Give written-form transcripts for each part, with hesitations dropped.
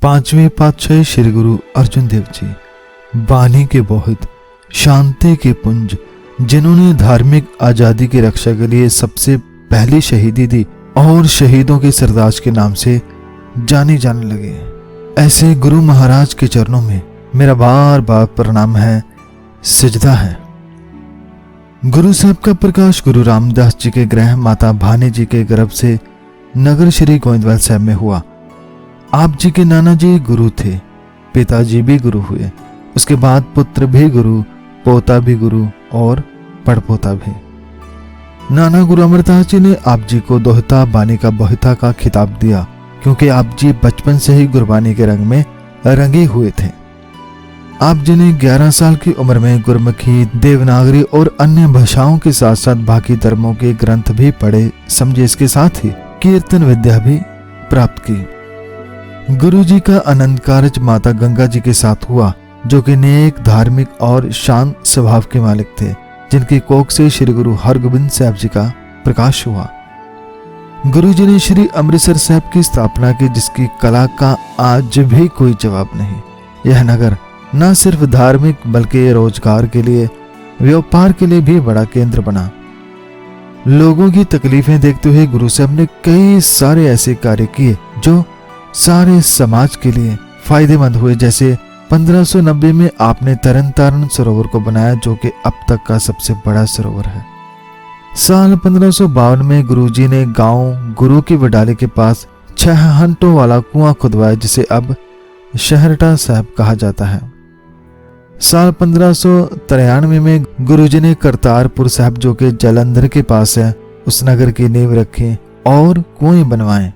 पांचवें पातशाही श्री गुरु अर्जुन देव जी, बानी के बहुत, शांति के पुंज, जिन्होंने धार्मिक आजादी की रक्षा के लिए सबसे पहली शहीदी दी और शहीदों के सरताज के नाम से जाने जाने लगे। ऐसे गुरु महाराज के चरणों में मेरा बार बार प्रणाम है, सिजदा है। गुरु साहब का प्रकाश गुरु रामदास जी के गृह माता भानी जी के गर्भ से नगर श्री गोविंदवाल साहब में हुआ। आप जी के नाना जी गुरु थे, पिताजी भी गुरु हुए, उसके बाद पुत्र भी गुरु, पोता भी गुरु और पड़पोता भी। नाना गुरु अमरदास जी ने आप जी को दोहता बानी का बोहिता का खिताब दिया, क्योंकि आप जी बचपन से ही गुरबानी के रंग में रंगे हुए थे। आप जी ने 11 साल की उम्र में गुरमुखी, देवनागरी और अन्य भाषाओं के साथ साथ बाकी धर्मों के ग्रंथ भी पढ़े समझे, इसके साथ ही कीर्तन विद्या भी प्राप्त की। गुरु जी का अनंत कार्य माता गंगा जी के साथ हुआ, जो कि नेक, धार्मिक और शांत स्वभाव के मालिक थे, जिनकी कोख से श्री गुरु हरगोबिंद साहब जी का प्रकाश हुआ। गुरु जी ने श्री अमृतसर साहब की स्थापना की, जिसकी कला का आज भी कोई जवाब नहीं। यह नगर न सिर्फ धार्मिक बल्कि रोजगार के लिए, व्यापार के लिए भी बड़ा केंद्र बना। लोगों की तकलीफें देखते हुए गुरु साहब ने कई सारे ऐसे कार्य किए जो सारे समाज के लिए फायदेमंद हुए। जैसे 1590 में आपने तरन तारण सरोवर को बनाया, जो कि अब तक का सबसे बड़ा सरोवर है। साल 1552 में गुरुजी ने गांव गुरु की वडाली के पास 6 हंटों वाला कुआं खुदवाया, जिसे अब शहरटा साहब कहा जाता है। साल 1593 में गुरुजी ने करतारपुर साहब, जो कि जालंधर के पास है, उस नगर की नींव रखी और कुएं बनवाए।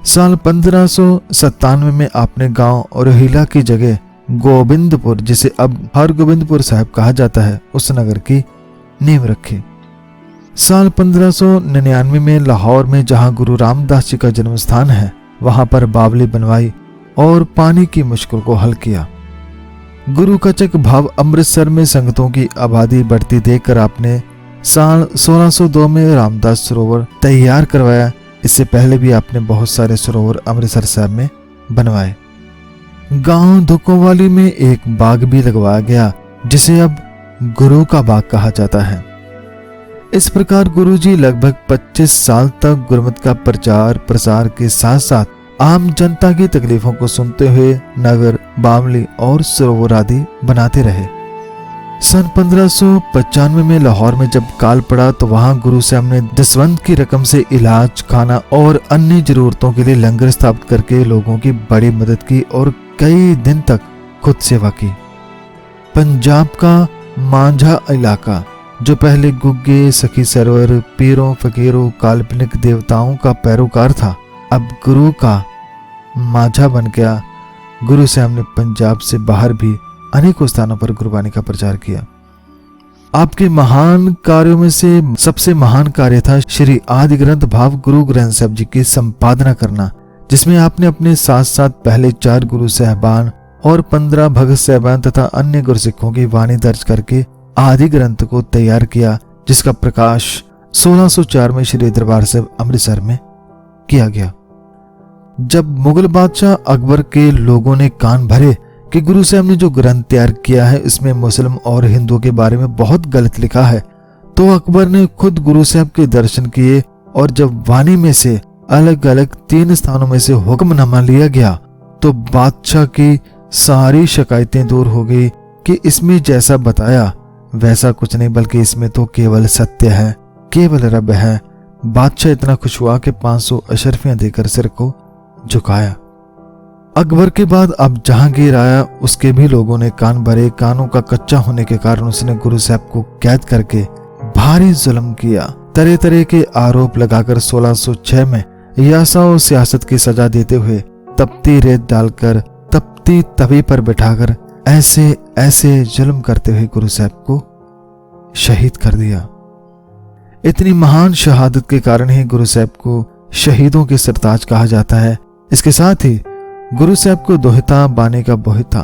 साल 1597 में आपने गांव रोहिला की जगह गोविंदपुर, जिसे अब हरगोबिंदपुर साहब कहा जाता है, उस नगर की नींव रखी। साल 1599 में लाहौर में, जहां गुरु रामदास जी का जन्म स्थान है, वहां पर बावली बनवाई और पानी की मुश्किल को हल किया। गुरु का चक भाव अमृतसर में संगतों की आबादी बढ़ती देखकर आपने साल 1602 में रामदास सरोवर तैयार करवाया। इससे पहले भी आपने बहुत सारे सरोवर अमृतसर साहब में बनवाए। गांव धुक्कोवाली में एक बाग भी लगवाया गया, जिसे अब गुरु का बाग कहा जाता है। इस प्रकार गुरुजी लगभग 25 साल तक गुरमत का प्रचार प्रसार के साथ साथ आम जनता की तकलीफों को सुनते हुए नगर, बावली और सरोवर आदि बनाते रहे। सन 1595 में लाहौर में जब काल पड़ा, तो वहां गुरु साहब ने दसवंत की रकम से इलाज, खाना और अन्य जरूरतों के लिए लंगर स्थापित करके लोगों की बड़ी मदद की और कई दिन तक खुद सेवा की। पंजाब का मांझा इलाका, जो पहले गुग्गे, सखी सरवर, पीरों फकीरों, काल्पनिक देवताओं का पैरोकार था, अब गुरु का मांझा बन गया। गुरु साहब ने पंजाब से बाहर भी अनेकों स्थानों पर गुरबानी का प्रचार किया। आपके महान कार्यों में से सबसे महान कार्य था श्री आदि ग्रंथ भाव गुरु ग्रंथ साहब जी की संपादना करना, जिसमें आपने अपने साथ साथ पहले 4 गुरु साहबान और 15 भगत साहबान तथा अन्य गुरसिखों की वाणी दर्ज करके आदि ग्रंथ को तैयार किया, जिसका प्रकाश 1604 में श्री दरबार साहब अमृतसर में किया गया। जब मुगल बादशाह अकबर के लोगों ने कान भरे कि गुरु साहब ने जो ग्रंथ तैयार किया है इसमें मुस्लिम और हिंदुओं के बारे में बहुत गलत लिखा है, तो अकबर ने खुद गुरु साहब के दर्शन किए और जब वाणी में से अलग अलग 3 स्थानों में से हुक्मनामा लिया गया, तो बादशाह की सारी शिकायतें दूर हो गई कि इसमें जैसा बताया वैसा कुछ नहीं, बल्कि इसमें तो केवल सत्य है, केवल रब है। बादशाह इतना खुश हुआ कि 500 अशरफियां देकर सिर को झुकाया। अकबर के बाद अब जहांगीर आया, उसके भी लोगों ने कान भरे। कानों का कच्चा होने के कारण उसने गुरु साहब को कैद करके भारी जुल्म किया। तरह तरह के आरोप लगाकर 1606 में यासा और सियासत की सजा देते हुए तपती रेत डालकर तपती तवी पर बिठाकर ऐसे ऐसे जुल्म करते हुए गुरु साहब को शहीद कर दिया। इतनी महान शहादत के कारण ही गुरु साहब को शहीदों के सरताज कहा जाता है। इसके साथ ही गुरु साहब को दोहिता, बानी का बोहिता,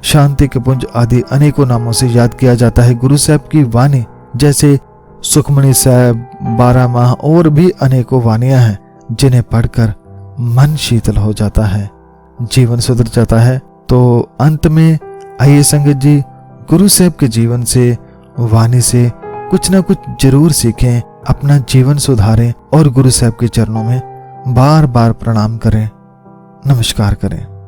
शांति के पुंज आदि अनेकों नामों से याद किया जाता है। गुरु साहब की वाणी जैसे सुखमणी साहब, 12 माह और भी अनेकों वाणियां हैं, जिन्हें पढ़कर मन शीतल हो जाता है। जीवन सुधर जाता है। तो अंत में आइए संगत जी, गुरु साहब के जीवन से, वाणी से कुछ ना कुछ जरूर सीखें, अपना जीवन सुधारें और गुरु साहब के चरणों में बार बार प्रणाम करें, नमस्कार करें।